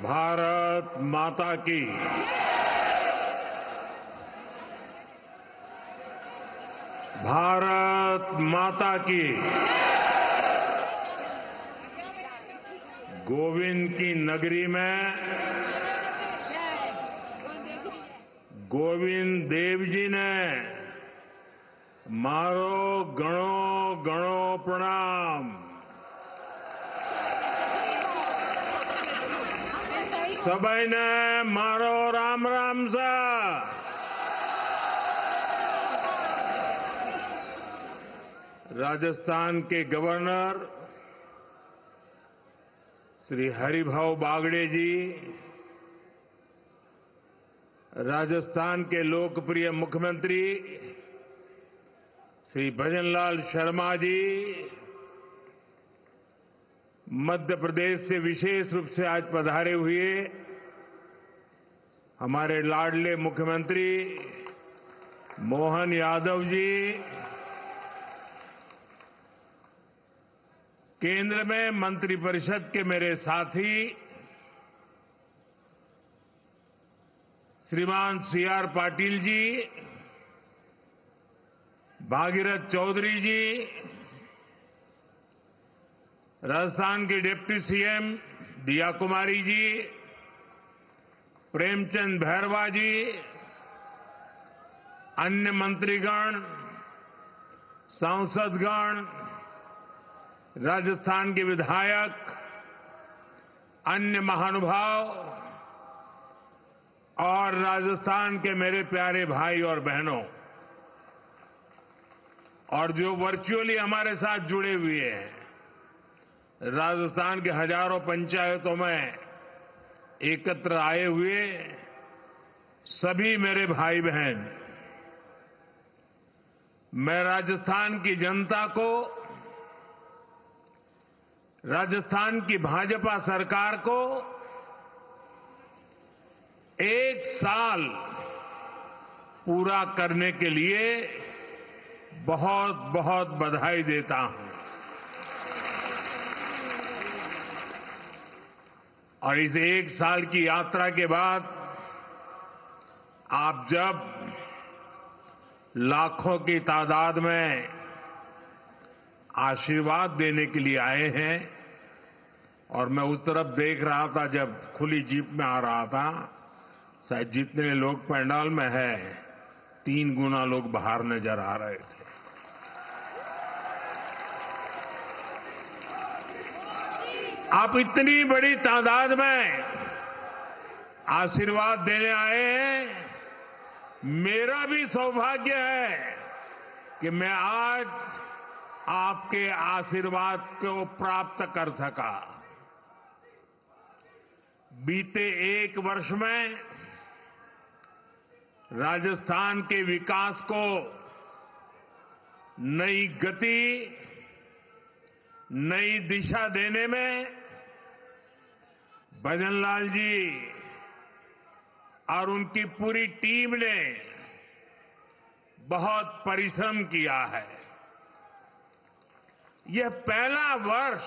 भारत माता की। भारत माता की। गोविंद की नगरी में गोविंद देव जी ने मारो गणो गणो प्रणाम। सभी ने मारो राम राम सा। राजस्थान के गवर्नर श्री हरिभाऊ बागड़े जी, राजस्थान के लोकप्रिय मुख्यमंत्री श्री भजनलाल शर्मा जी, मध्य प्रदेश से विशेष रूप से आज पधारे हुए हमारे लाडले मुख्यमंत्री मोहन यादव जी, केंद्र में मंत्रिपरिषद के मेरे साथी श्रीमान सीआर पाटिल जी, भागीरथ चौधरी जी, राजस्थान के डिप्टी सीएम दिया कुमारी जी, प्रेमचंद भैरवा जी, अन्य मंत्रीगण, सांसदगण, राजस्थान के विधायक, अन्य महानुभाव और राजस्थान के मेरे प्यारे भाई और बहनों, और जो वर्चुअली हमारे साथ जुड़े हुए हैं, राजस्थान के हजारों पंचायतों में एकत्र आए हुए सभी मेरे भाई बहन, मैं राजस्थान की जनता को, राजस्थान की भाजपा सरकार को एक साल पूरा करने के लिए बहुत बहुत बधाई देता हूं। और इस एक साल की यात्रा के बाद आप जब लाखों की तादाद में आशीर्वाद देने के लिए आए हैं, और मैं उस तरफ देख रहा था जब खुली जीप में आ रहा था, शायद जितने लोग पंडाल में हैं 3 गुना लोग बाहर नजर आ रहे थे। आप इतनी बड़ी तादाद में आशीर्वाद देने आए हैं, मेरा भी सौभाग्य है कि मैं आज आपके आशीर्वाद को प्राप्त कर सका। बीते 1 वर्ष में राजस्थान के विकास को नई गति, नई दिशा देने में भजनलाल जी और उनकी पूरी टीम ने बहुत परिश्रम किया है। यह पहला वर्ष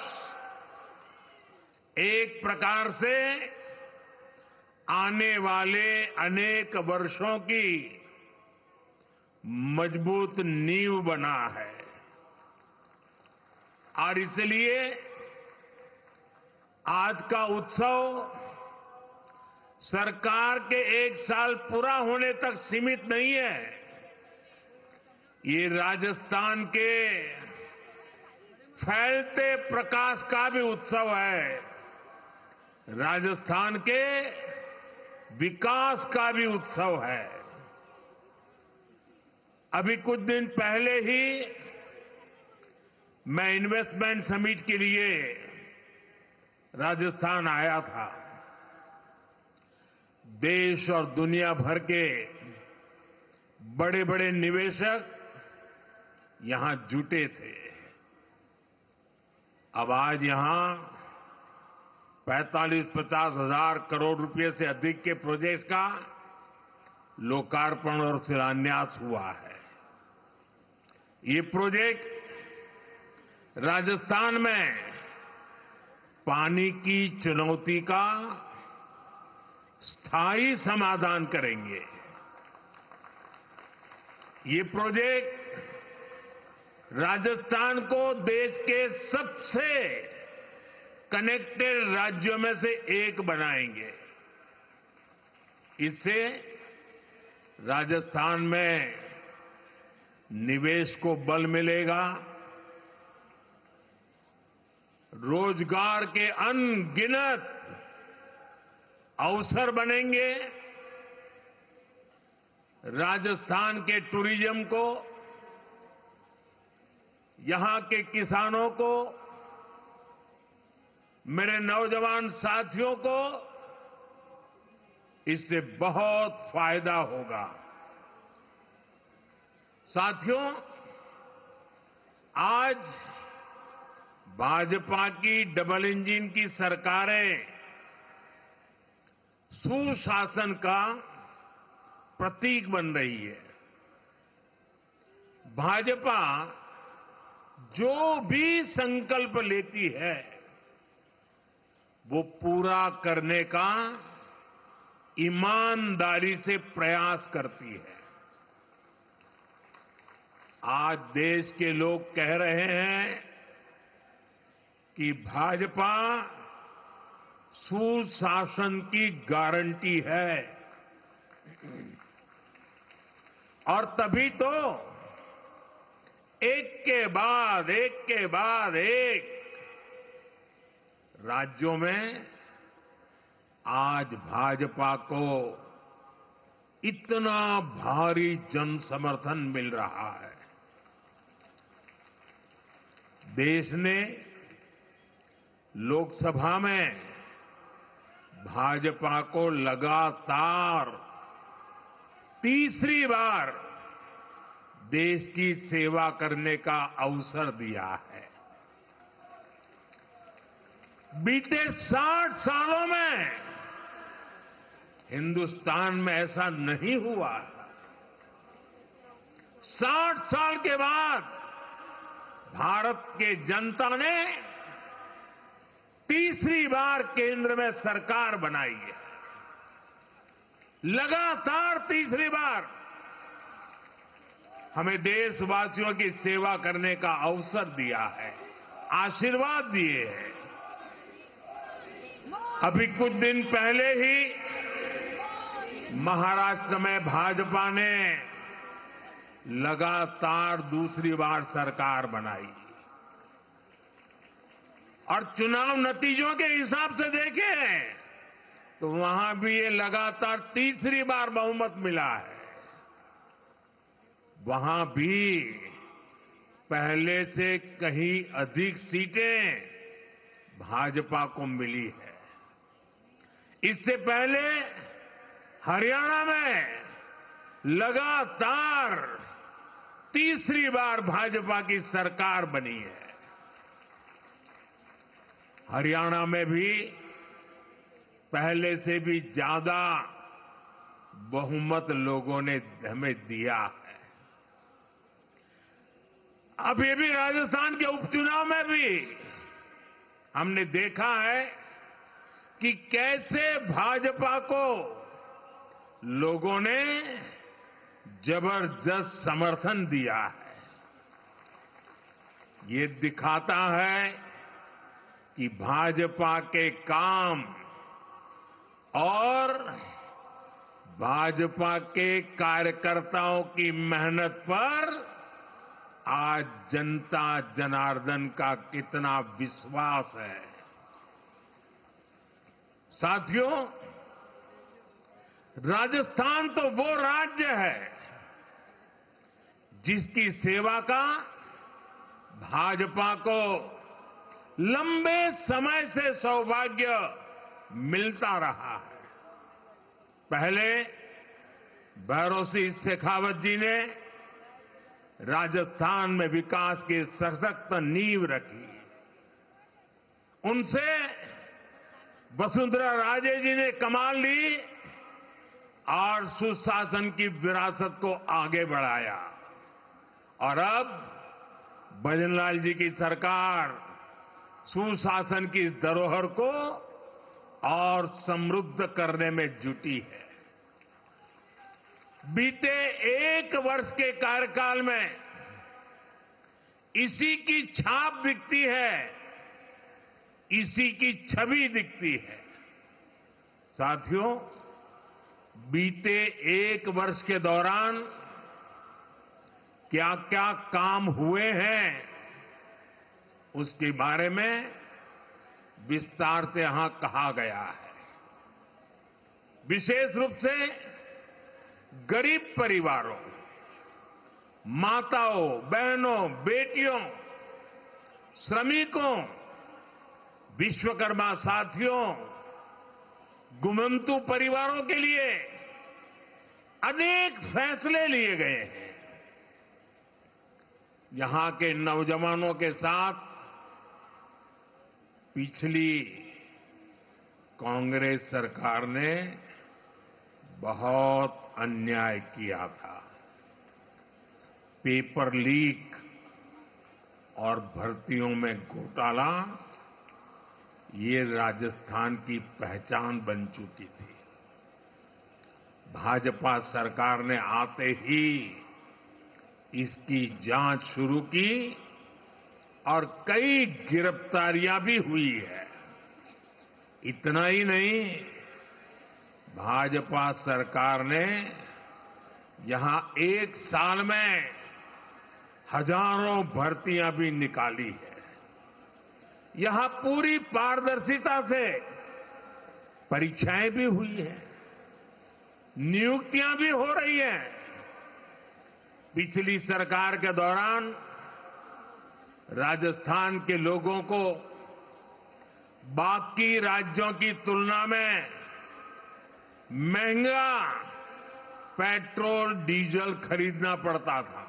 एक प्रकार से आने वाले अनेक वर्षों की मजबूत नींव बना है, और इसलिए आज का उत्सव सरकार के 1 साल पूरा होने तक सीमित नहीं है। ये राजस्थान के फैलते प्रकाश का भी उत्सव है, राजस्थान के विकास का भी उत्सव है। अभी कुछ दिन पहले ही मैं इन्वेस्टमेंट समिट के लिए राजस्थान आया था। देश और दुनिया भर के बड़े बड़े निवेशक यहां जुटे थे। अब आज यहां 45-50 हजार करोड़ रुपए से अधिक के प्रोजेक्ट्स का लोकार्पण और शिलान्यास हुआ है। ये प्रोजेक्ट राजस्थान में पानी की चुनौती का स्थायी समाधान करेंगे। ये प्रोजेक्ट राजस्थान को देश के सबसे कनेक्टेड राज्यों में से एक बनाएंगे। इससे राजस्थान में निवेश को बल मिलेगा, रोजगार के अनगिनत अवसर बनेंगे, राजस्थान के टूरिज्म को, यहां के किसानों को, मेरे नौजवान साथियों को इससे बहुत फायदा होगा। साथियों, आज भाजपा की डबल इंजन की सरकारें सुशासन का प्रतीक बन रही है। भाजपा जो भी संकल्प लेती है वो पूरा करने का ईमानदारी से प्रयास करती है। आज देश के लोग कह रहे हैं कि भाजपा सुशासन की गारंटी है, और तभी तो एक के बाद एक राज्यों में आज भाजपा को इतना भारी जन समर्थन मिल रहा है। देश ने लोकसभा में भाजपा को लगातार तीसरी बार देश की सेवा करने का अवसर दिया है। बीते 60 सालों में हिंदुस्तान में ऐसा नहीं हुआ। 60 साल के बाद भारत के जनता ने तीसरी बार केंद्र में सरकार बनाई है। लगातार तीसरी बार हमें देशवासियों की सेवा करने का अवसर दिया है, आशीर्वाद दिए हैं। अभी कुछ दिन पहले ही महाराष्ट्र में भाजपा ने लगातार दूसरी बार सरकार बनाई, और चुनाव नतीजों के हिसाब से देखें तो वहां भी ये लगातार तीसरी बार बहुमत मिला है। वहां भी पहले से कहीं अधिक सीटें भाजपा को मिली है। इससे पहले हरियाणा में लगातार तीसरी बार भाजपा की सरकार बनी है। हरियाणा में भी पहले से भी ज्यादा बहुमत लोगों ने हमें दिया है। अब ये भी राजस्थान के उपचुनाव में भी हमने देखा है कि कैसे भाजपा को लोगों ने जबरदस्त समर्थन दिया है। ये दिखाता है कि भाजपा के काम और भाजपा के कार्यकर्ताओं की मेहनत पर आज जनता जनार्दन का कितना विश्वास है। साथियों, राजस्थान तो वो राज्य है जिसकी सेवा का भाजपा को लंबे समय से सौभाग्य मिलता रहा है। पहले भैरों सिंह शेखावत जी ने राजस्थान में विकास की सशक्त नींव रखी। उनसे वसुंधरा राजे जी ने कमान ली और सुशासन की विरासत को आगे बढ़ाया, और अब भजनलाल जी की सरकार सुशासन की धरोहर को और समृद्ध करने में जुटी है। बीते 1 वर्ष के कार्यकाल में इसी की छाप दिखती है, इसी की छवि दिखती है। साथियों, बीते 1 वर्ष के दौरान क्या क्या काम हुए हैं, उसके बारे में विस्तार से यहां कहा गया है। विशेष रूप से गरीब परिवारों, माताओं, बहनों, बेटियों, श्रमिकों, विश्वकर्मा साथियों, गुमंतु परिवारों के लिए अनेक फैसले लिए गए हैं। यहां के नौजवानों के साथ पिछली कांग्रेस सरकार ने बहुत अन्याय किया था। पेपर लीक और भर्तियों में घोटाला ये राजस्थान की पहचान बन चुकी थी। भाजपा सरकार ने आते ही इसकी जांच शुरू की और कई गिरफ्तारियां भी हुई है। इतना ही नहीं, भाजपा सरकार ने यहां 1 साल में हजारों भर्तियां भी निकाली है। यहां पूरी पारदर्शिता से परीक्षाएं भी हुई हैं, नियुक्तियां भी हो रही हैं। पिछली सरकार के दौरान राजस्थान के लोगों को बाकी राज्यों की तुलना में महंगा पेट्रोल डीजल खरीदना पड़ता था।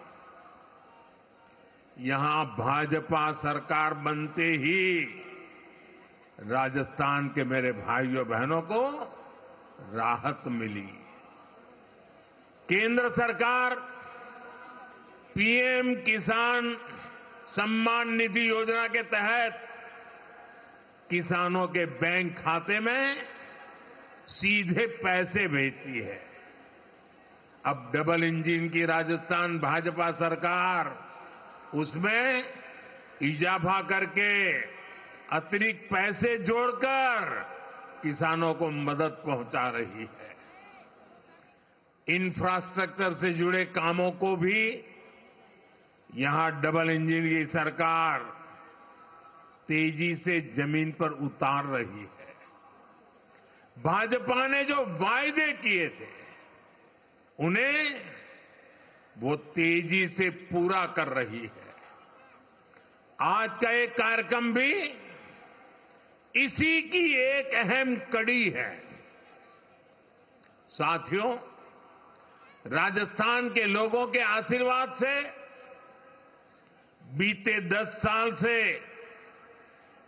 यहां भाजपा सरकार बनते ही राजस्थान के मेरे भाइयों बहनों को राहत मिली। केंद्र सरकार पीएम किसान सम्मान निधि योजना के तहत किसानों के बैंक खाते में सीधे पैसे भेजती है। अब डबल इंजन की राजस्थान भाजपा सरकार उसमें इजाफा करके अतिरिक्त पैसे जोड़कर किसानों को मदद पहुंचा रही है। इंफ्रास्ट्रक्चर से जुड़े कामों को भी यहां डबल इंजन की सरकार तेजी से जमीन पर उतार रही है। भाजपा ने जो वायदे किए थे उन्हें वो तेजी से पूरा कर रही है। आज का एक कार्यक्रम भी इसी की एक अहम कड़ी है। साथियों, राजस्थान के लोगों के आशीर्वाद से बीते 10 साल से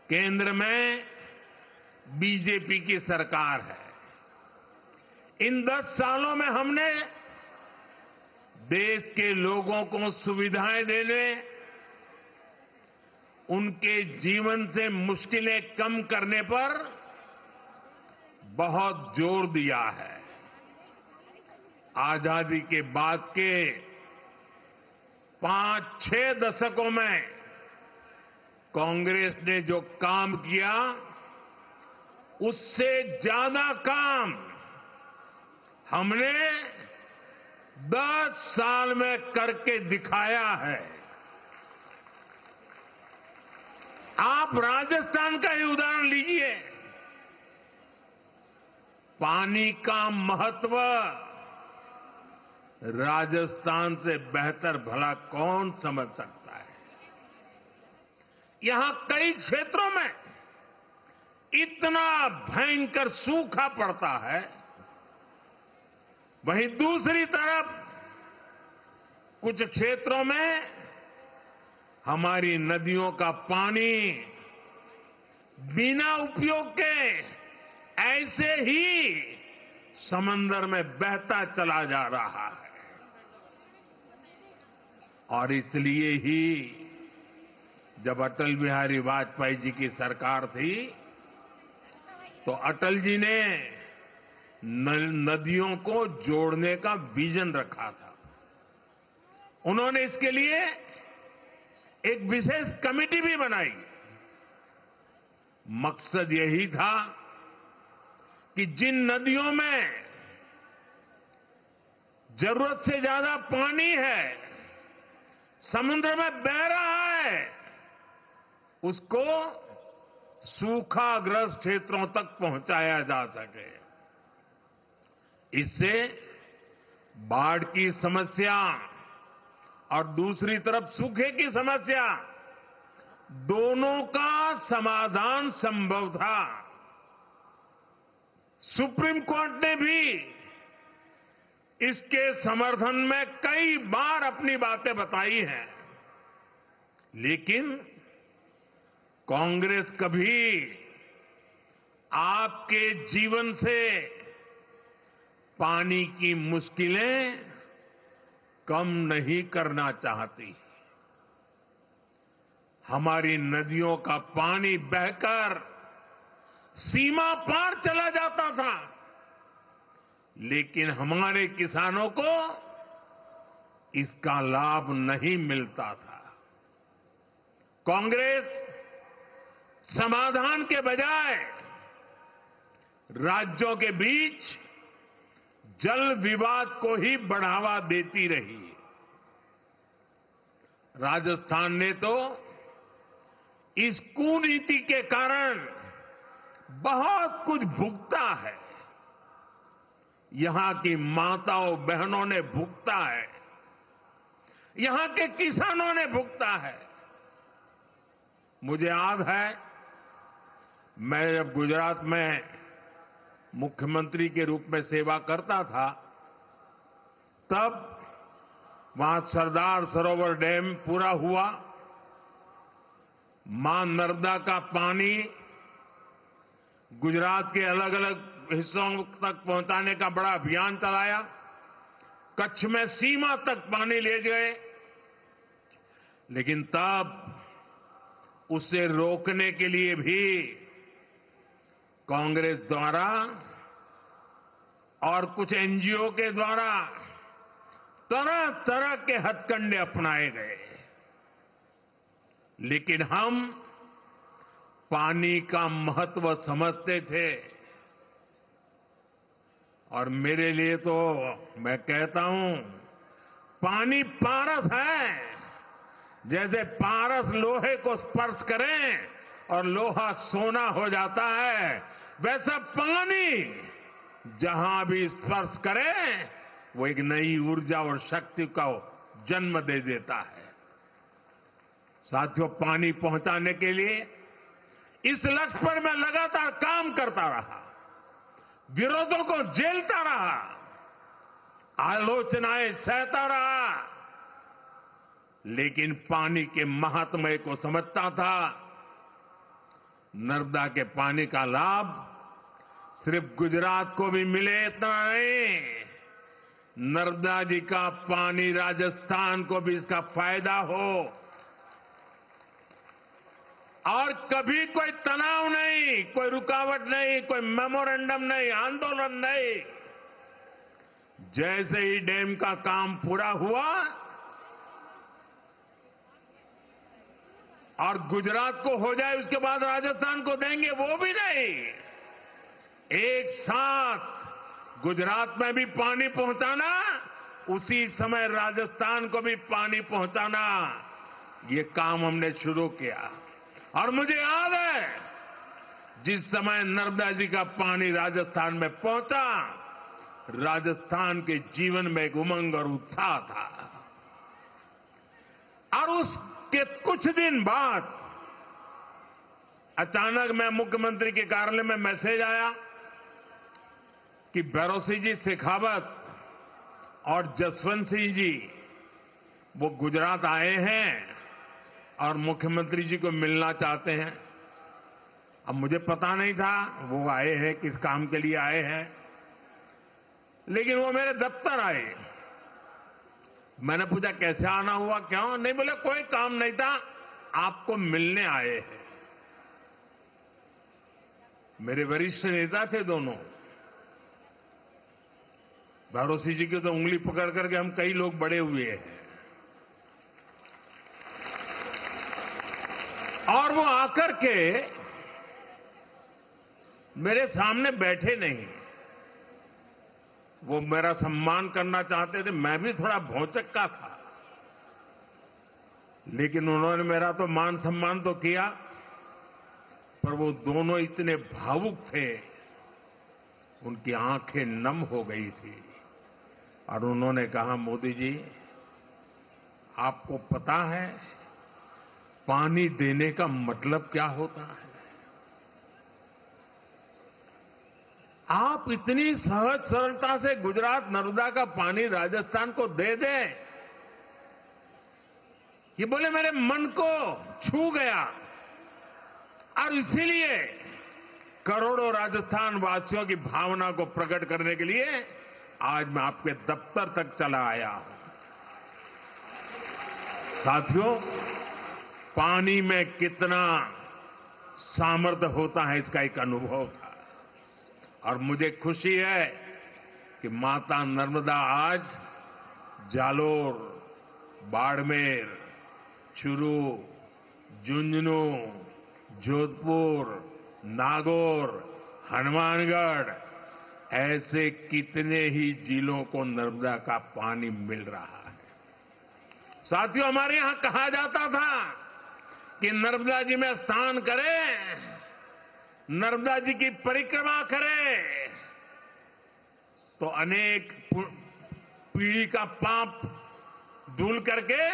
केंद्र में बीजेपी की सरकार है। इन 10 सालों में हमने देश के लोगों को सुविधाएं देने, उनके जीवन से मुश्किलें कम करने पर बहुत जोर दिया है। आजादी के बाद के 5-6 दशकों में कांग्रेस ने जो काम किया, उससे ज्यादा काम हमने 10 साल में करके दिखाया है। आप राजस्थान का ही उदाहरण लीजिए। पानी का महत्व राजस्थान से बेहतर भला कौन समझ सकता है। यहां कई क्षेत्रों में इतना भयंकर सूखा पड़ता है, वहीं दूसरी तरफ कुछ क्षेत्रों में हमारी नदियों का पानी बिना उपयोग के ऐसे ही समंदर में बहता चला जा रहा है। और इसलिए ही जब अटल बिहारी वाजपेयी जी की सरकार थी, तो अटल जी ने नदियों को जोड़ने का विजन रखा था। उन्होंने इसके लिए एक विशेष कमेटी भी बनाई। मकसद यही था कि जिन नदियों में जरूरत से ज्यादा पानी है, समुद्र में बह रहा है, उसको सूखाग्रस्त क्षेत्रों तक पहुंचाया जा सके। इससे बाढ़ की समस्या और दूसरी तरफ सूखे की समस्या, दोनों का समाधान संभव था। सुप्रीम कोर्ट ने भी इसके समर्थन में कई बार अपनी बातें बताई हैं, लेकिन कांग्रेस कभी आपके जीवन से पानी की मुश्किलें कम नहीं करना चाहती। हमारी नदियों का पानी बहकर सीमा पार चला जाता था, लेकिन हमारे किसानों को इसका लाभ नहीं मिलता था। कांग्रेस समाधान के बजाय राज्यों के बीच जल विवाद को ही बढ़ावा देती रही। राजस्थान ने तो इस कुनीति के कारण बहुत कुछ भुगता है। यहां की माताओं बहनों ने भुगता है, यहां के किसानों ने भुगता है। मुझे याद है, मैं जब गुजरात में मुख्यमंत्री के रूप में सेवा करता था, तब वहां सरदार सरोवर डैम पूरा हुआ। मां नर्मदा का पानी गुजरात के अलग अलग हिस्सों तक पहुंचाने का बड़ा अभियान चलाया। कच्छ में सीमा तक पानी ले गए, लेकिन तब उसे रोकने के लिए भी कांग्रेस द्वारा और कुछ एनजीओ के द्वारा तरह तरह के हथकंडे अपनाए गए। लेकिन हम पानी का महत्व समझते थे, और मेरे लिए तो मैं कहता हूं, पानी पारस है। जैसे पारस लोहे को स्पर्श करें और लोहा सोना हो जाता है, वैसा पानी जहां भी स्पर्श करे वो एक नई ऊर्जा और शक्ति का जन्म दे देता है। साथियों, पानी पहुंचाने के लिए इस लक्ष्य पर मैं लगातार काम करता रहा, विरोधों को झेलता रहा, आलोचनाएं सहता रहा, लेकिन पानी के महात्म्य को समझता था। नर्मदा के पानी का लाभ सिर्फ गुजरात को भी मिले इतना नहीं, नर्मदा जी का पानी राजस्थान को भी इसका फायदा हो। और कभी कोई तनाव नहीं, कोई रुकावट नहीं, कोई मेमोरेंडम नहीं, आंदोलन नहीं। जैसे ही डैम का काम पूरा हुआ और गुजरात को हो जाए, उसके बाद राजस्थान को देंगे, वो भी नहीं। एक साथ गुजरात में भी पानी पहुंचाना, उसी समय राजस्थान को भी पानी पहुंचाना, ये काम हमने शुरू किया। और मुझे याद है, जिस समय नर्मदा जी का पानी राजस्थान में पहुंचा, राजस्थान के जीवन में एक उमंग और उत्साह था। और उसके कुछ दिन बाद अचानक मैं मुख्यमंत्री के कार्यालय में मैसेज आया कि भैरों जी शेखावत और जसवंत सिंह जी वो गुजरात आए हैं और मुख्यमंत्री जी को मिलना चाहते हैं। अब मुझे पता नहीं था वो आए हैं, किस काम के लिए आए हैं, लेकिन वो मेरे दफ्तर आए। मैंने पूछा कैसे आना हुआ, क्यों? नहीं, बोले कोई काम नहीं था, आपको मिलने आए हैं। मेरे वरिष्ठ नेता थे दोनों। भरोसी जी की तो उंगली पकड़ करके हम कई लोग बड़े हुए हैं। और वो आकर के मेरे सामने बैठे नहीं, वो मेरा सम्मान करना चाहते थे। मैं भी थोड़ा भौचक्का था, लेकिन उन्होंने मेरा तो मान सम्मान तो किया, पर वो दोनों इतने भावुक थे, उनकी आंखें नम हो गई थी। और उन्होंने कहा, मोदी जी, आपको पता है पानी देने का मतलब क्या होता है? आप इतनी सहज सरलता से गुजरात नर्मदा का पानी राजस्थान को दे दें, ये बोले मेरे मन को छू गया। और इसीलिए करोड़ों राजस्थान वासियों की भावना को प्रकट करने के लिए आज मैं आपके दफ्तर तक चला आया हूं। साथियों, पानी में कितना सामर्थ्य होता है, इसका एक अनुभव था। और मुझे खुशी है कि माता नर्मदा आज जालोर, बाड़मेर, चूरू, झुंझुनू, जोधपुर, नागौर, हनुमानगढ़, ऐसे कितने ही जिलों को नर्मदा का पानी मिल रहा है। साथियों, हमारे यहां कहा जाता था कि नर्मदा जी में स्नान करें, नर्मदा जी की परिक्रमा करें तो अनेक पीढ़ी का पाप धुल करके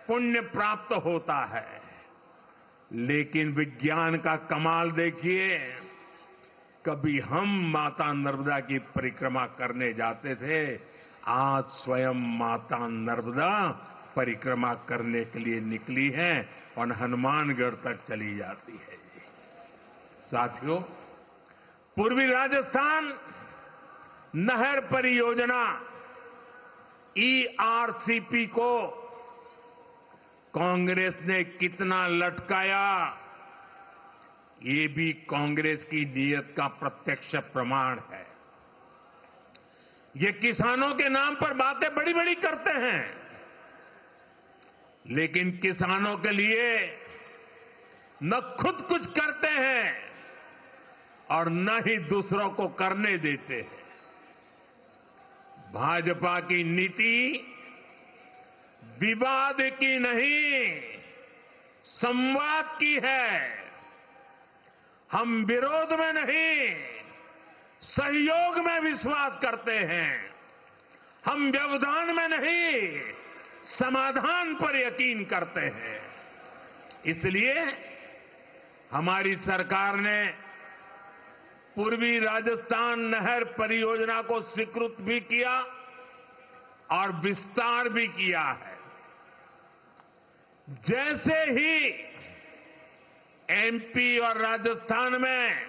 पुण्य प्राप्त होता है। लेकिन विज्ञान का कमाल देखिए, कभी हम माता नर्मदा की परिक्रमा करने जाते थे, आज स्वयं माता नर्मदा परिक्रमा करने के लिए निकली है और हनुमानगढ़ तक चली जाती है। साथियों, पूर्वी राजस्थान नहर परियोजना ईआरसीपी को कांग्रेस ने कितना लटकाया, ये भी कांग्रेस की नीयत का प्रत्यक्ष प्रमाण है। ये किसानों के नाम पर बातें बड़ी बड़ी करते हैं, लेकिन किसानों के लिए न खुद कुछ करते हैं और न ही दूसरों को करने देते हैं। भाजपा की नीति विवाद की नहीं, संवाद की है। हम विरोध में नहीं, सहयोग में विश्वास करते हैं। हम व्यवधान में नहीं, समाधान पर यकीन करते हैं। इसलिए हमारी सरकार ने पूर्वी राजस्थान नहर परियोजना को स्वीकृत भी किया और विस्तार भी किया है। जैसे ही एमपी और राजस्थान में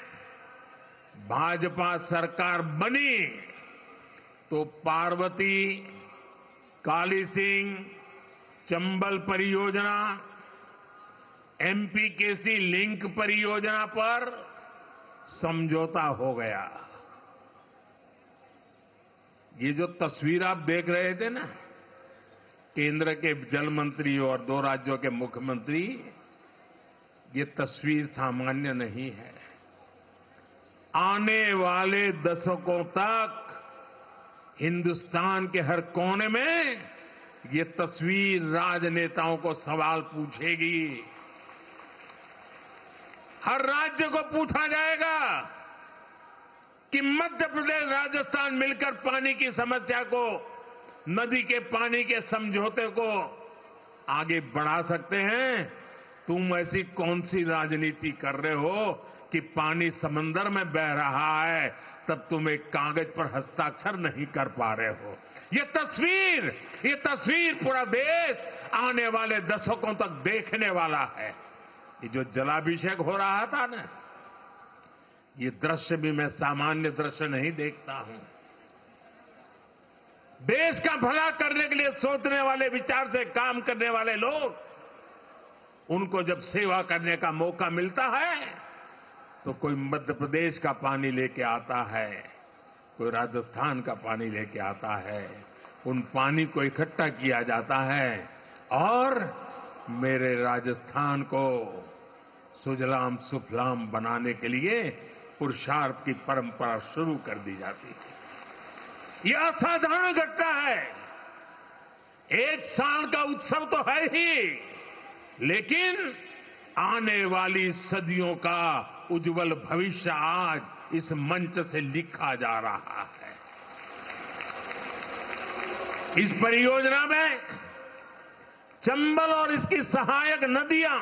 भाजपा सरकार बनी तो पार्वती, काली सिंह, चंबल परियोजना, एमपीकेसी लिंक परियोजना पर समझौता हो गया। ये जो तस्वीर आप देख रहे थे ना, केंद्र के जल मंत्री और 2 राज्यों के मुख्यमंत्री, ये तस्वीर सामान्य नहीं है। आने वाले दशकों तक हिंदुस्तान के हर कोने में ये तस्वीर राजनेताओं को सवाल पूछेगी। हर राज्य को पूछा जाएगा कि मध्य प्रदेश, राजस्थान मिलकर पानी की समस्या को, नदी के पानी के समझौते को आगे बढ़ा सकते हैं। तुम ऐसी कौन सी राजनीति कर रहे हो कि पानी समंदर में बह रहा है, तब तुम एक कागज पर हस्ताक्षर नहीं कर पा रहे हो। ये तस्वीर पूरा देश आने वाले दशकों तक देखने वाला है। ये जो जलाभिषेक हो रहा था ना, ये दृश्य भी मैं सामान्य दृश्य नहीं देखता हूं। देश का भला करने के लिए सोचने वाले, विचार से काम करने वाले लोग, उनको जब सेवा करने का मौका मिलता है तो कोई मध्य प्रदेश का पानी लेके आता है, कोई राजस्थान का पानी लेके आता है। उन पानी को इकट्ठा किया जाता है और मेरे राजस्थान को सुजलाम सुफलाम बनाने के लिए पुरुषार्थ की परंपरा शुरू कर दी जाती है। यह असाधारण घटना है। एक साल का उत्सव तो है ही, लेकिन आने वाली सदियों का उज्जवल भविष्य आज इस मंच से लिखा जा रहा है। इस परियोजना में चंबल और इसकी सहायक नदियां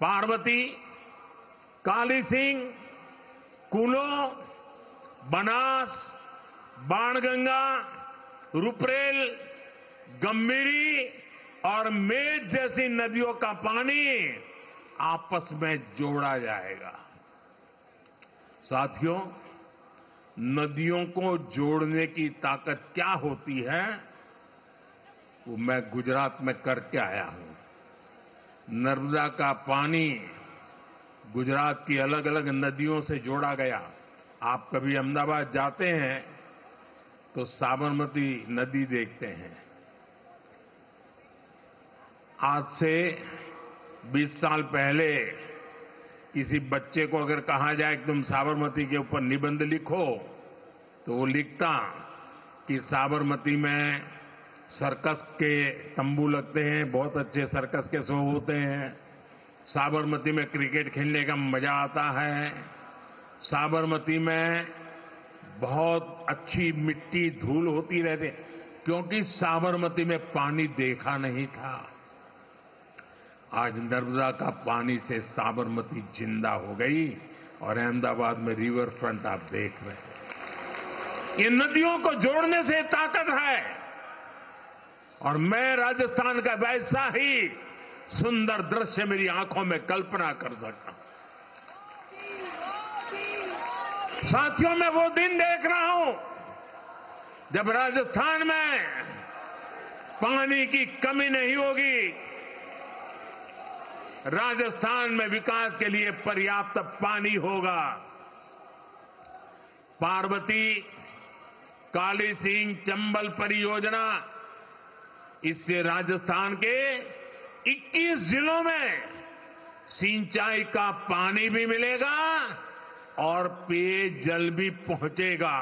पार्वती, काली सिंह, कूलो, बनास, बाणगंगा, रुपरेल, गंभीरी और मेज जैसी नदियों का पानी आपस में जोड़ा जाएगा। साथियों, नदियों को जोड़ने की ताकत क्या होती है, वो मैं गुजरात में करके आया हूं। नर्मदा का पानी गुजरात की अलग अलग नदियों से जोड़ा गया। आप कभी अहमदाबाद जाते हैं तो साबरमती नदी देखते हैं। आज से 20 साल पहले किसी बच्चे को अगर कहा जाए कि तुम साबरमती के ऊपर निबंध लिखो, तो वो लिखता कि साबरमती में सर्कस के तंबू लगते हैं, बहुत अच्छे सर्कस के शो होते हैं, साबरमती में क्रिकेट खेलने का मजा आता है, साबरमती में बहुत अच्छी मिट्टी धूल होती रहती, क्योंकि साबरमती में पानी देखा नहीं था। आज नर्मदा का पानी से साबरमती जिंदा हो गई और अहमदाबाद में रिवर फ्रंट आप देख रहे हैं। ये नदियों को जोड़ने से ताकत है और मैं राजस्थान का वैसा ही सुंदर दृश्य मेरी आंखों में कल्पना कर सकता हूं। साथियों, मैं वो दिन देख रहा हूं जब राजस्थान में पानी की कमी नहीं होगी। राजस्थान में विकास के लिए पर्याप्त पानी होगा। पार्वती, काली सिंह, चंबल परियोजना, इससे राजस्थान के 21 जिलों में सिंचाई का पानी भी मिलेगा और पेयजल भी पहुंचेगा।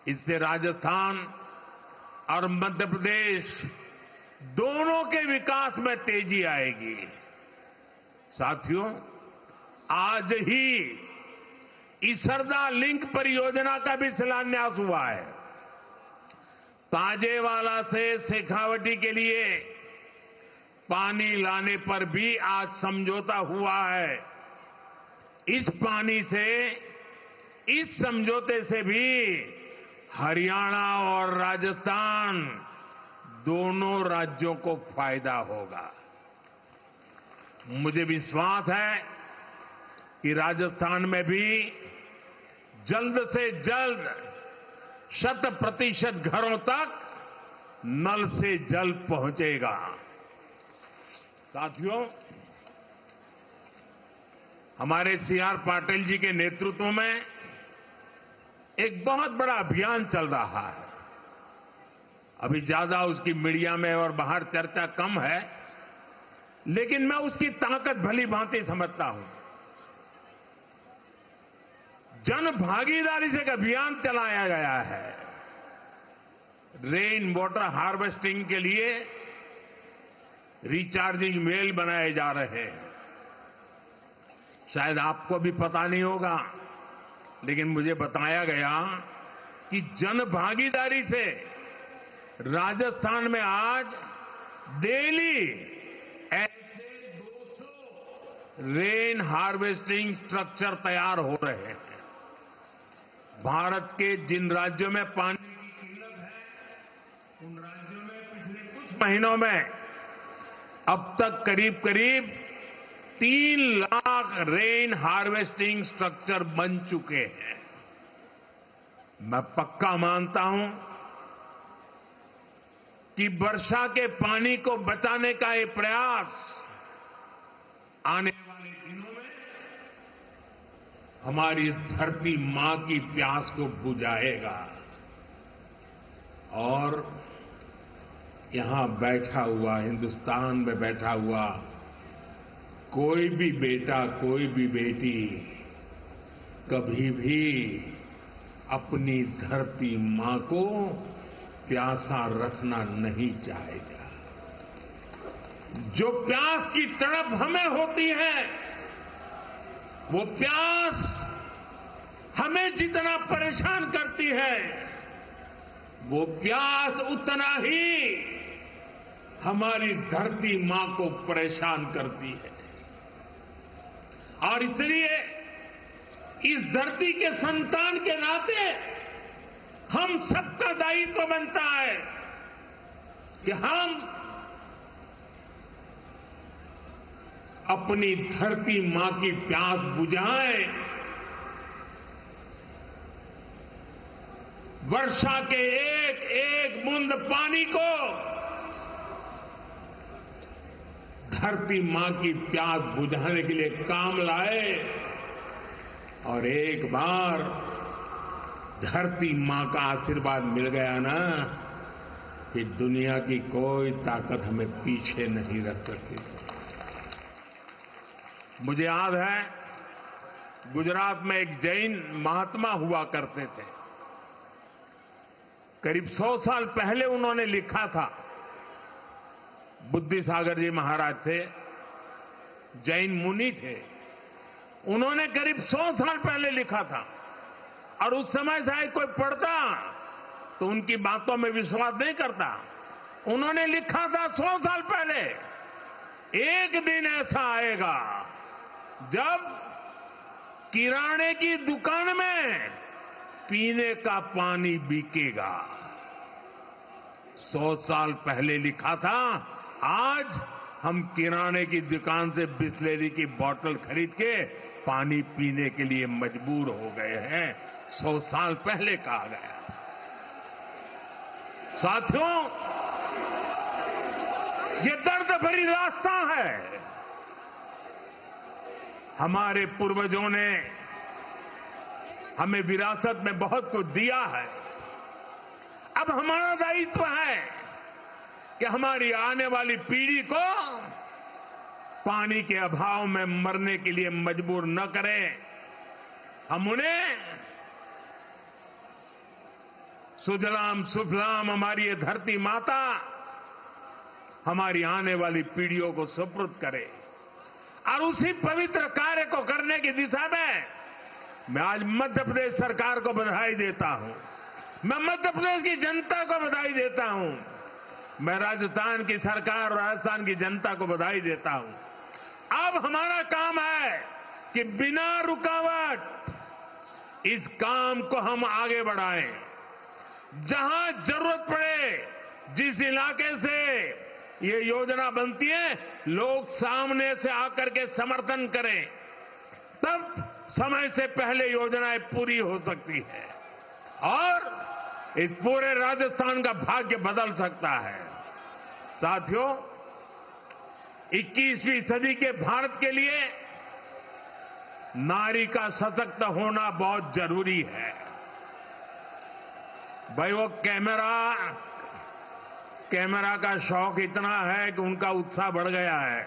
इससे राजस्थान और मध्य प्रदेश दोनों के विकास में तेजी आएगी। साथियों, आज ही इसरदा लिंक परियोजना का भी शिलान्यास हुआ है। ताजेवाला से शेखावटी के लिए पानी लाने पर भी आज समझौता हुआ है। इस पानी से, इस समझौते से भी हरियाणा और राजस्थान दोनों राज्यों को फायदा होगा। मुझे विश्वास है कि राजस्थान में भी जल्द से जल्द 100% घरों तक नल से जल पहुंचेगा। साथियों, हमारे सीआर पाटिल जी के नेतृत्व में एक बहुत बड़ा अभियान चल रहा है। अभी ज्यादा उसकी मीडिया में और बाहर चर्चा कम है, लेकिन मैं उसकी ताकत भली भांति समझता हूं। जन भागीदारी से एक अभियान चलाया गया है। रेन वाटर हार्वेस्टिंग के लिए रिचार्जिंग वेल बनाए जा रहे हैं। शायद आपको भी पता नहीं होगा, लेकिन मुझे बताया गया कि जन भागीदारी से राजस्थान में आज डेली ऐसे 200 रेन हार्वेस्टिंग स्ट्रक्चर तैयार हो रहे हैं। भारत के जिन राज्यों में पानी की किल्लत है, उन राज्यों में पिछले कुछ महीनों में अब तक करीब करीब 3 लाख रेन हार्वेस्टिंग स्ट्रक्चर बन चुके हैं। मैं पक्का मानता हूं कि वर्षा के पानी को बचाने का ये प्रयास आने वाले दिनों में हमारी धरती मां की प्यास को बुझाएगा। और यहां बैठा हुआ, हिंदुस्तान में बैठा हुआ कोई भी बेटा, कोई भी बेटी कभी भी अपनी धरती मां को प्यासा रखना नहीं चाहेगा। जो प्यास की तड़प हमें होती है, वो प्यास हमें जितना परेशान करती है, वो प्यास उतना ही हमारी धरती मां को परेशान करती है। और इसलिए इस धरती के संतान के नाते हम सबका दायित्व बनता है कि हम अपनी धरती मां की प्यास बुझाएं। वर्षा के एक एक बूंद पानी को धरती मां की प्यास बुझाने के लिए काम लाए। और एक बार धरती मां का आशीर्वाद मिल गया ना, कि दुनिया की कोई ताकत हमें पीछे नहीं रख सकती। मुझे याद है, गुजरात में एक जैन महात्मा हुआ करते थे। करीब 100 साल पहले उन्होंने लिखा था। बुद्धिसागर जी महाराज थे, जैन मुनि थे। उन्होंने करीब 100 साल पहले लिखा था। और उस समय शायद कोई पढ़ता तो उनकी बातों में विश्वास नहीं करता। उन्होंने लिखा था 100 साल पहले, एक दिन ऐसा आएगा जब किराने की दुकान में पीने का पानी बिकेगा। 100 साल पहले लिखा था। आज हम किराने की दुकान से बिस्लेरी की बोतल खरीद के पानी पीने के लिए मजबूर हो गए हैं। 100 साल पहले कहा गया। साथियों, ये दर्द भरी रास्ता है। हमारे पूर्वजों ने हमें विरासत में बहुत कुछ दिया है। अब हमारा दायित्व है कि हमारी आने वाली पीढ़ी को पानी के अभाव में मरने के लिए मजबूर न करें। हम उन्हें सुजलाम सुफलाम हमारी ये धरती माता हमारी आने वाली पीढ़ियों को सुपुर्द करे। और उसी पवित्र कार्य को करने की दिशा में मैं आज मध्य प्रदेश सरकार को बधाई देता हूं। मैं मध्य प्रदेश की जनता को बधाई देता हूं। मैं राजस्थान की सरकार और राजस्थान की जनता को बधाई देता हूं। अब हमारा काम है कि बिना रुकावट इस काम को हम आगे बढ़ाएं। जहां जरूरत पड़े, जिस इलाके से ये योजना बनती है, लोग सामने से आकर के समर्थन करें, तब समय से पहले योजनाएं पूरी हो सकती है और इस पूरे राजस्थान का भाग्य बदल सकता है। साथियों, 21वीं सदी के भारत के लिए नारी का सशक्त होना बहुत जरूरी है। भाई, वो कैमरा का शौक इतना है कि उनका उत्साह बढ़ गया है।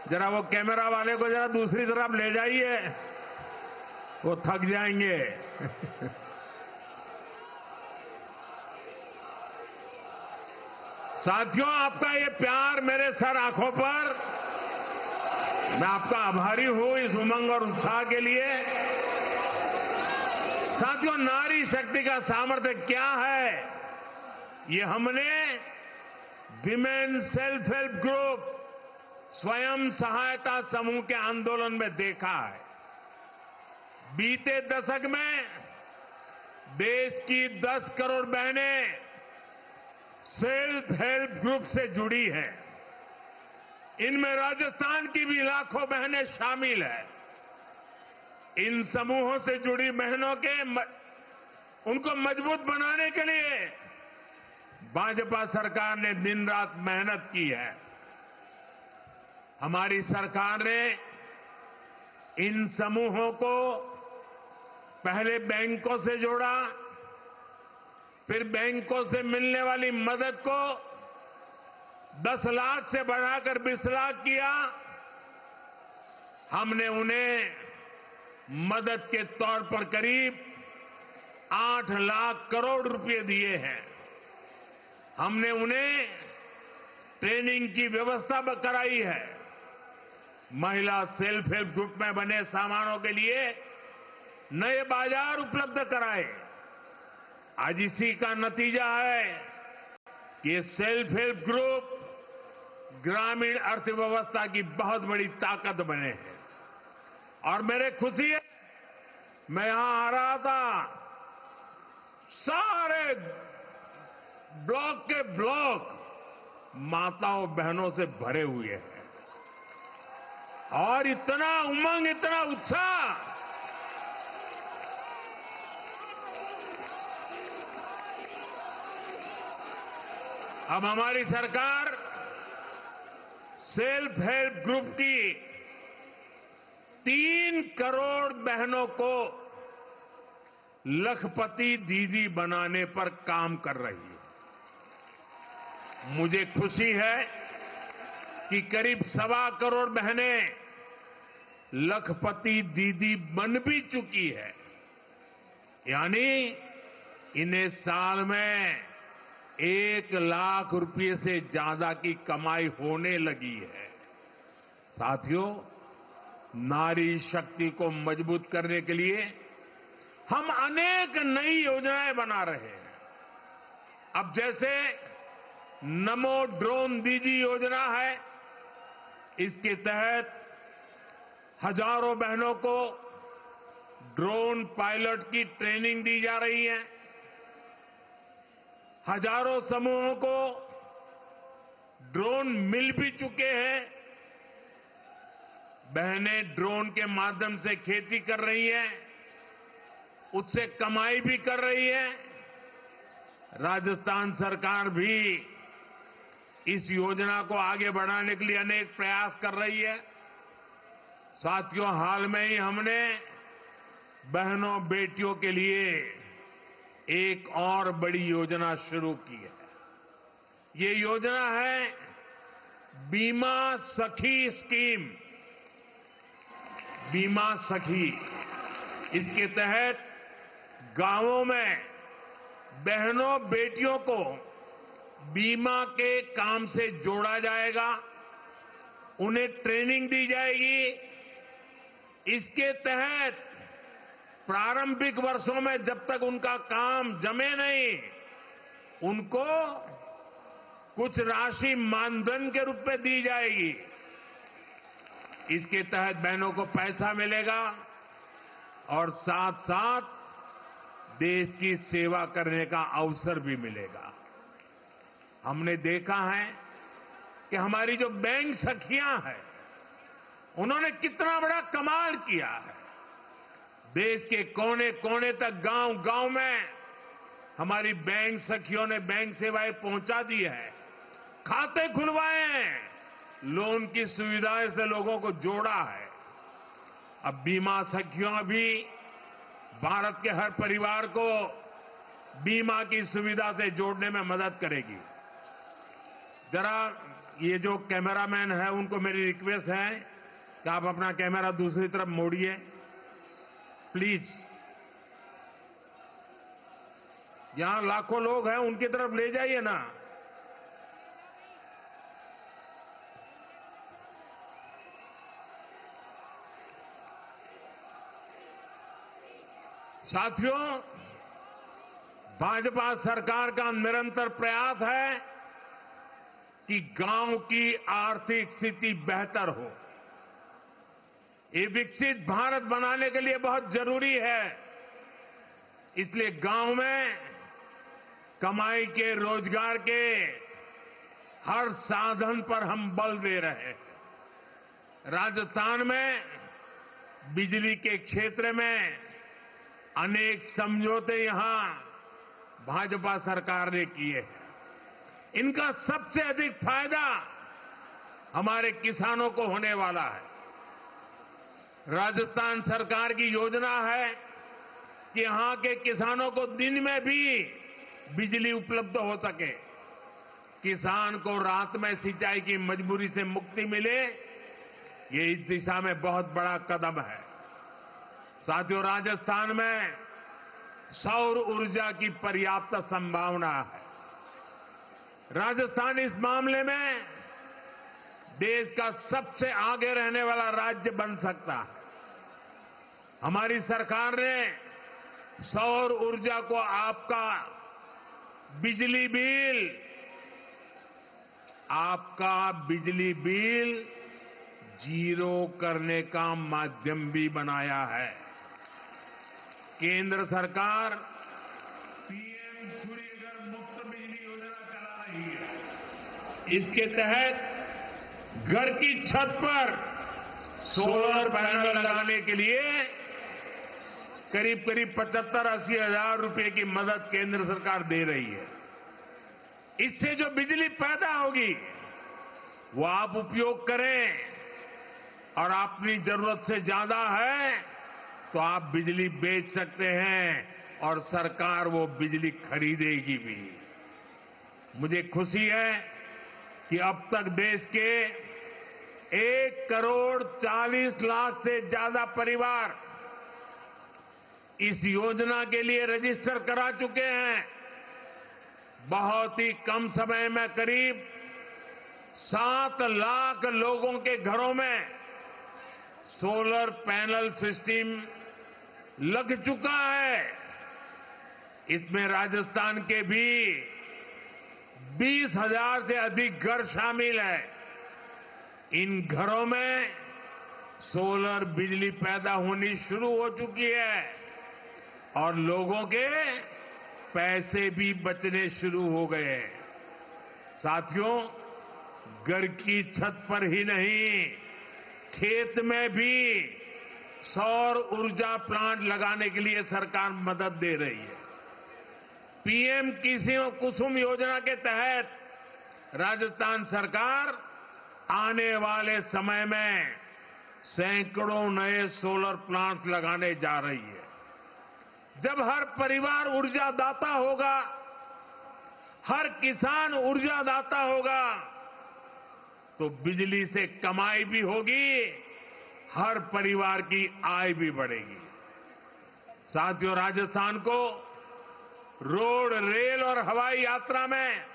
जरा वो कैमरा वाले को जरा दूसरी तरफ ले जाइए, वो थक जाएंगे। साथियों, आपका ये प्यार मेरे सर आंखों पर, मैं आपका आभारी हूं इस उमंग और उत्साह के लिए। साथियों, नारी शक्ति का सामर्थ्य क्या है, ये हमने विमेन सेल्फ हेल्प ग्रुप, स्वयं सहायता समूह के आंदोलन में देखा है। बीते दशक में देश की 10 करोड़ बहनें सेल्फ हेल्प ग्रुप से जुड़ी हैं। इनमें राजस्थान की भी लाखों बहनें शामिल हैं। इन समूहों से जुड़ी बहनों के उनको मजबूत बनाने के लिए भाजपा सरकार ने दिन रात मेहनत की है। हमारी सरकार ने इन समूहों को पहले बैंकों से जोड़ा, फिर बैंकों से मिलने वाली मदद को 10 लाख से बढ़ाकर 20 लाख किया। हमने उन्हें मदद के तौर पर करीब 8 लाख करोड़ रुपए दिए हैं। हमने उन्हें ट्रेनिंग की व्यवस्था कराई है। महिला सेल्फ हेल्प ग्रुप में बने सामानों के लिए नए बाजार उपलब्ध कराए। आज इसी का नतीजा है कि ये सेल्फ हेल्प ग्रुप ग्रामीण अर्थव्यवस्था की बहुत बड़ी ताकत बने हैं। और मेरे खुशी है, मैं यहां आ रहा था, सारे ब्लॉक के ब्लॉक माताओं बहनों से भरे हुए हैं और इतना उमंग, इतना उत्साह। अब हमारी सरकार सेल्फ हेल्प ग्रुप की 3 करोड़ बहनों को लखपति दीदी बनाने पर काम कर रही है। मुझे खुशी है कि करीब 1.25 करोड़ बहनें लखपति दीदी बन भी चुकी है। यानी इन्हें साल में 1 लाख रुपए से ज्यादा की कमाई होने लगी है। साथियों, नारी शक्ति को मजबूत करने के लिए हम अनेक नई योजनाएं बना रहे हैं। अब जैसे नमो ड्रोन दीदी योजना है, इसके तहत हजारों बहनों को ड्रोन पायलट की ट्रेनिंग दी जा रही है। हजारों समूहों को ड्रोन मिल भी चुके हैं। बहनें ड्रोन के माध्यम से खेती कर रही हैं, उससे कमाई भी कर रही है। राजस्थान सरकार भी इस योजना को आगे बढ़ाने के लिए अनेक प्रयास कर रही है। साथियों, हाल में ही हमने बहनों बेटियों के लिए एक और बड़ी योजना शुरू की है। ये योजना है बीमा सखी स्कीम। बीमा सखी, इसके तहत गांवों में बहनों बेटियों को बीमा के काम से जोड़ा जाएगा, उन्हें ट्रेनिंग दी जाएगी। इसके तहत प्रारंभिक वर्षों में जब तक उनका काम जमे नहीं, उनको कुछ राशि मानधन के रूप में दी जाएगी। इसके तहत बहनों को पैसा मिलेगा और साथ साथ देश की सेवा करने का अवसर भी मिलेगा। हमने देखा है कि हमारी जो बैंक सखियां हैं, उन्होंने कितना बड़ा कमाल किया है। देश के कोने कोने तक, गांव गांव में हमारी बैंक सखियों ने बैंक सेवाएं पहुंचा दी है, खाते खुलवाए हैं, लोन की सुविधाएं से लोगों को जोड़ा है। अब बीमा सखियों भी भारत के हर परिवार को बीमा की सुविधा से जोड़ने में मदद करेगी। जरा ये जो कैमरामैन है, उनको मेरी रिक्वेस्ट है कि आप अपना कैमरा दूसरी तरफ मोड़िए प्लीज। यहां लाखों लोग हैं, उनकी तरफ ले जाइए ना। साथियों, भाजपा सरकार का निरंतर प्रयास है कि गांव की आर्थिक स्थिति बेहतर हो। ये विकसित भारत बनाने के लिए बहुत जरूरी है। इसलिए गांव में कमाई के, रोजगार के हर साधन पर हम बल दे रहे हैं। राजस्थान में बिजली के क्षेत्र में अनेक समझौते यहां भाजपा सरकार ने किए हैं। इनका सबसे अधिक फायदा हमारे किसानों को होने वाला है। राजस्थान सरकार की योजना है कि यहां के किसानों को दिन में भी बिजली उपलब्ध हो सके, किसान को रात में सिंचाई की मजबूरी से मुक्ति मिले। ये इस दिशा में बहुत बड़ा कदम है। साथियों, राजस्थान में सौर ऊर्जा की पर्याप्त संभावना है। राजस्थान इस मामले में देश का सबसे आगे रहने वाला राज्य बन सकता है। हमारी सरकार ने सौर ऊर्जा को आपका बिजली बिल जीरो करने का माध्यम भी बनाया है। केंद्र सरकार पीएम सूर्यघर मुफ्त बिजली योजना चला रही है। इसके तहत घर की छत पर सोलर पैनल लगाने के लिए करीब 75-80 हजार रुपए की मदद केंद्र सरकार दे रही है। इससे जो बिजली पैदा होगी वो आप उपयोग करें, और अपनी जरूरत से ज्यादा है तो आप बिजली बेच सकते हैं और सरकार वो बिजली खरीदेगी भी। मुझे खुशी है कि अब तक देश के 1,40,00,000 से ज्यादा परिवार इस योजना के लिए रजिस्टर करा चुके हैं। बहुत ही कम समय में करीब 7 लाख लोगों के घरों में सोलर पैनल सिस्टम लग चुका है। इसमें राजस्थान के भी 20,000 से अधिक घर शामिल हैं। इन घरों में सोलर बिजली पैदा होनी शुरू हो चुकी है और लोगों के पैसे भी बचने शुरू हो गए। साथियों, घर की छत पर ही नहीं, खेत में भी सौर ऊर्जा प्लांट लगाने के लिए सरकार मदद दे रही है। पीएम कुसुम योजना के तहत राजस्थान सरकार आने वाले समय में सैकड़ों नए सोलर प्लांट लगाने जा रही है। जब हर परिवार ऊर्जादाता होगा, हर किसान ऊर्जादाता होगा, तो बिजली से कमाई भी होगी, हर परिवार की आय भी बढ़ेगी। साथियों, राजस्थान को रोड, रेल और हवाई यात्रा में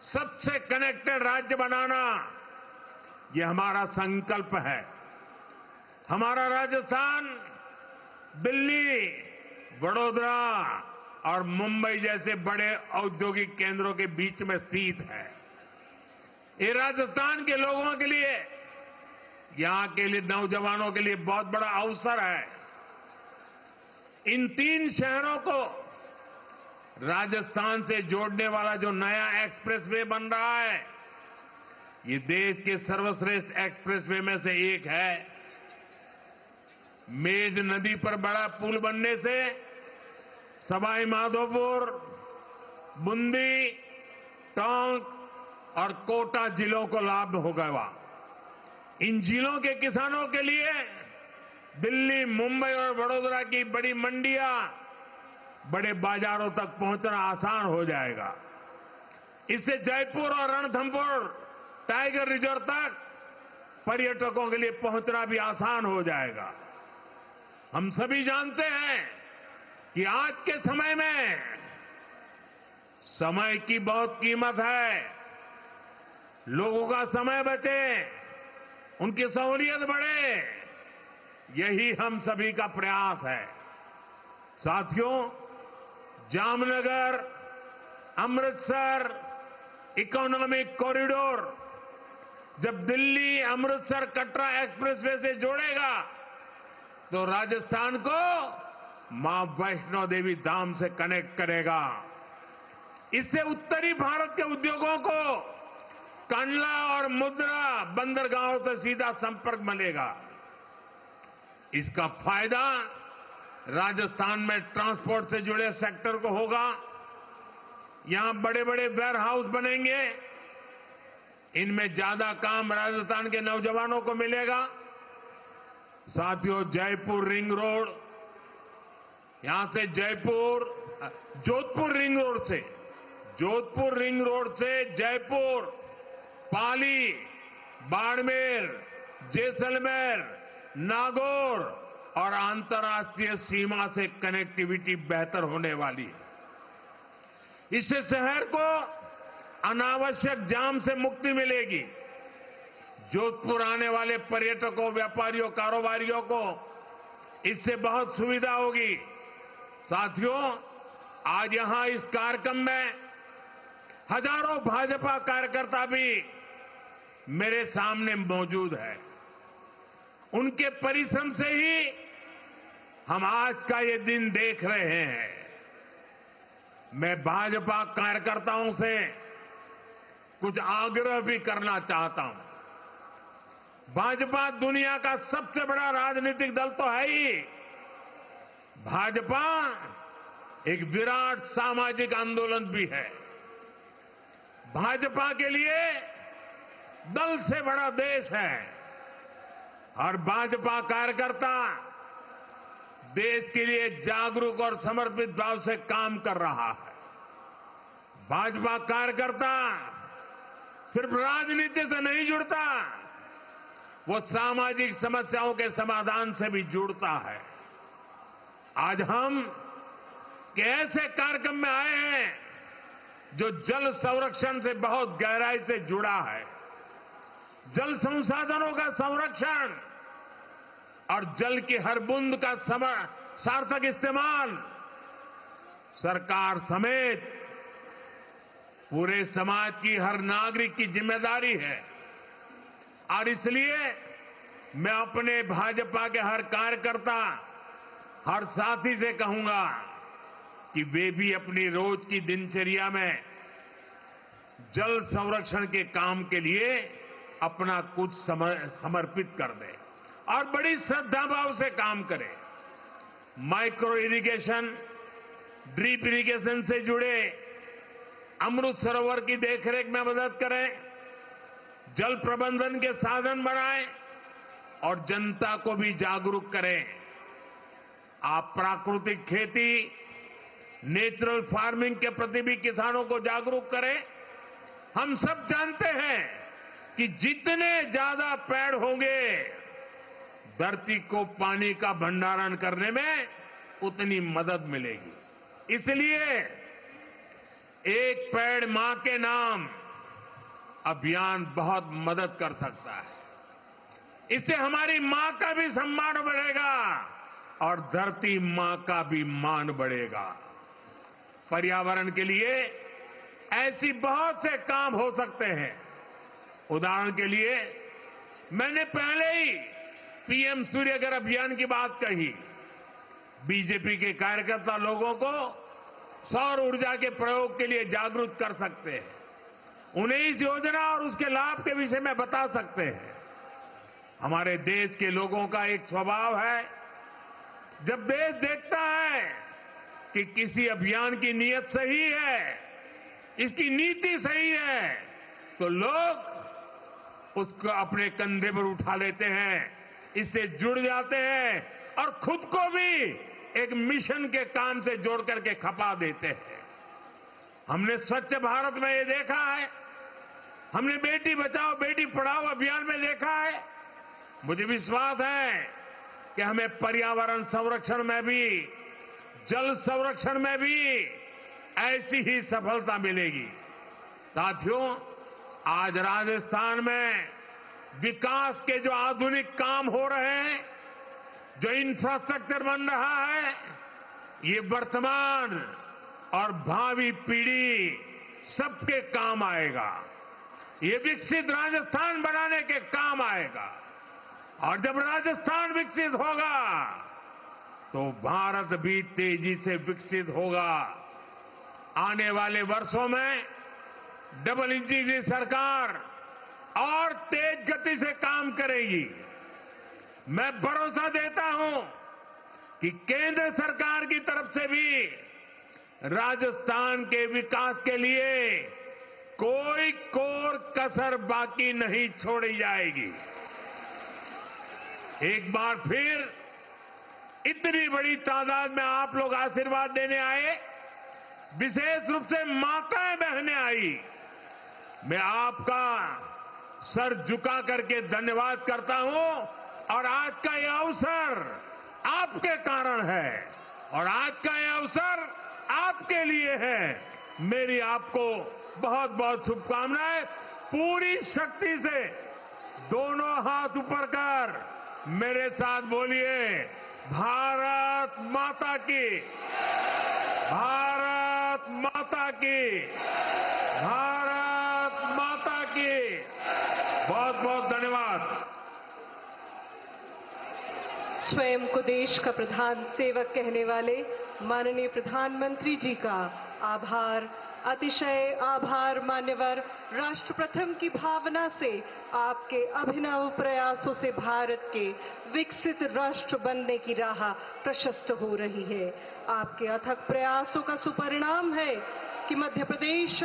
सबसे कनेक्टेड राज्य बनाना, ये हमारा संकल्प है। हमारा राजस्थान दिल्ली, वडोदरा और मुंबई जैसे बड़े औद्योगिक केंद्रों के बीच में स्थित है। ये राजस्थान के लोगों के लिए, यहां के लिए नौजवानों के लिए बहुत बड़ा अवसर है। इन 3 शहरों को राजस्थान से जोड़ने वाला जो नया एक्सप्रेसवे बन रहा है, ये देश के सर्वश्रेष्ठ एक्सप्रेसवे में से एक है। मेज नदी पर बड़ा पुल बनने से सवाई माधोपुर, बूंदी, टोंक और कोटा जिलों को लाभ होगा। इन जिलों के किसानों के लिए दिल्ली, मुंबई और वडोदरा की बड़ी मंडियां, बड़े बाजारों तक पहुंचना आसान हो जाएगा। इससे जयपुर और रणथंभौर टाइगर रिजर्व तक पर्यटकों के लिए पहुंचना भी आसान हो जाएगा। हम सभी जानते हैं कि आज के समय में समय की बहुत कीमत है। लोगों का समय बचे, उनकी सहूलियत बढ़े, यही हम सभी का प्रयास है। साथियों, जामनगर, अमृतसर इकोनॉमिक कॉरिडोर जब दिल्ली, अमृतसर, कटरा एक्सप्रेसवे से जोड़ेगा तो राजस्थान को मां वैष्णो देवी धाम से कनेक्ट करेगा। इससे उत्तरी भारत के उद्योगों को कंडला और मुद्रा बंदरगाहों से सीधा संपर्क मिलेगा। इसका फायदा राजस्थान में ट्रांसपोर्ट से जुड़े सेक्टर को होगा। यहां बड़े बड़े वेयर हाउस बनेंगे, इनमें ज्यादा काम राजस्थान के नौजवानों को मिलेगा। साथियों, जयपुर रिंग रोड, यहां से जोधपुर रिंग रोड से जयपुर, पाली, बाड़मेर, जैसलमेर, नागौर और अंतर्राष्ट्रीय सीमा से कनेक्टिविटी बेहतर होने वाली है। इससे शहर को अनावश्यक जाम से मुक्ति मिलेगी। जोधपुर आने वाले पर्यटकों, व्यापारियों, कारोबारियों को इससे बहुत सुविधा होगी। साथियों, आज यहां इस कार्यक्रम में हजारों भाजपा कार्यकर्ता भी मेरे सामने मौजूद है। उनके परिश्रम से ही हम आज का ये दिन देख रहे हैं। मैं भाजपा कार्यकर्ताओं से कुछ आग्रह भी करना चाहता हूं। भाजपा दुनिया का सबसे बड़ा राजनीतिक दल तो है ही। भाजपा एक विराट सामाजिक आंदोलन भी है। भाजपा के लिए दल से बड़ा देश है। और भाजपा कार्यकर्ता देश के लिए जागरूक और समर्पित भाव से काम कर रहा है। भाजपा कार्यकर्ता सिर्फ राजनीति से नहीं जुड़ता, वो सामाजिक समस्याओं के समाधान से भी जुड़ता है। आज हम ऐसे कार्यक्रम में आए हैं जो जल संरक्षण से बहुत गहराई से जुड़ा है। जल संसाधनों का संरक्षण और जल की हर बूंद का सार्थक इस्तेमाल सरकार समेत पूरे समाज की, हर नागरिक की जिम्मेदारी है। और इसलिए मैं अपने भाजपा के हर कार्यकर्ता, हर साथी से कहूंगा कि वे भी अपनी रोज की दिनचर्या में जल संरक्षण के काम के लिए अपना कुछ समर्पित कर दें और बड़ी श्रद्धा भाव से काम करें। माइक्रो इरिगेशन, ड्रिप इरिगेशन से जुड़े अमृत सरोवर की देखरेख में मदद करें, जल प्रबंधन के साधन बनाएं और जनता को भी जागरूक करें। आप प्राकृतिक खेती, नेचुरल फार्मिंग के प्रति भी किसानों को जागरूक करें। हम सब जानते हैं कि जितने ज्यादा पेड़ होंगे, धरती को पानी का भंडारण करने में उतनी मदद मिलेगी। इसलिए एक पेड़ मां के नाम अभियान बहुत मदद कर सकता है। इससे हमारी मां का भी सम्मान बढ़ेगा और धरती मां का भी मान बढ़ेगा। पर्यावरण के लिए ऐसी बहुत से काम हो सकते हैं। उदाहरण के लिए मैंने पहले ही पीएम सूर्यघर अभियान की बात कही। बीजेपी के कार्यकर्ता लोगों को सौर ऊर्जा के प्रयोग के लिए जागरूक कर सकते हैं, उन्हें इस योजना और उसके लाभ के विषय में बता सकते हैं। हमारे देश के लोगों का एक स्वभाव है, जब देश देखता है कि किसी अभियान की नीयत सही है, इसकी नीति सही है, तो लोग उसको अपने कंधे पर उठा लेते हैं, इससे जुड़ जाते हैं और खुद को भी एक मिशन के काम से जोड़ करके खपा देते हैं। हमने स्वच्छ भारत में ये देखा है, हमने बेटी बचाओ बेटी पढ़ाओ अभियान में देखा है। मुझे विश्वास है कि हमें पर्यावरण संरक्षण में भी, जल संरक्षण में भी ऐसी ही सफलता मिलेगी। साथियों, आज राजस्थान में विकास के जो आधुनिक काम हो रहे हैं, जो इंफ्रास्ट्रक्चर बन रहा है, ये वर्तमान और भावी पीढ़ी सबके काम आएगा। ये विकसित राजस्थान बनाने के काम आएगा। और जब राजस्थान विकसित होगा तो भारत भी तेजी से विकसित होगा। आने वाले वर्षों में डबल इंजन की सरकार और तेज गति से काम करेगी। मैं भरोसा देता हूं कि केंद्र सरकार की तरफ से भी राजस्थान के विकास के लिए कोई कोर कसर बाकी नहीं छोड़ी जाएगी। एक बार फिर इतनी बड़ी तादाद में आप लोग आशीर्वाद देने आए, विशेष रूप से माताएं बहनें आई। मैं आपका सर झुका करके धन्यवाद करता हूं और आज का यह अवसर आपके कारण है और आज का यह अवसर आपके लिए है। मेरी आपको बहुत बहुत शुभकामनाएं। पूरी शक्ति से दोनों हाथ ऊपर कर मेरे साथ बोलिए, भारत माता की, भारत माता की, भारत माता की। बहुत बहुत धन्यवाद। स्वयं को देश का प्रधान सेवक कहने वाले माननीय प्रधानमंत्री जी का आभार, अतिशय आभार। मान्यवर, राष्ट्र प्रथम की भावना से आपके अभिनव प्रयासों से भारत के विकसित राष्ट्र बनने की राह प्रशस्त हो रही है। आपके अथक प्रयासों का सुपरिणाम है कि मध्य प्रदेश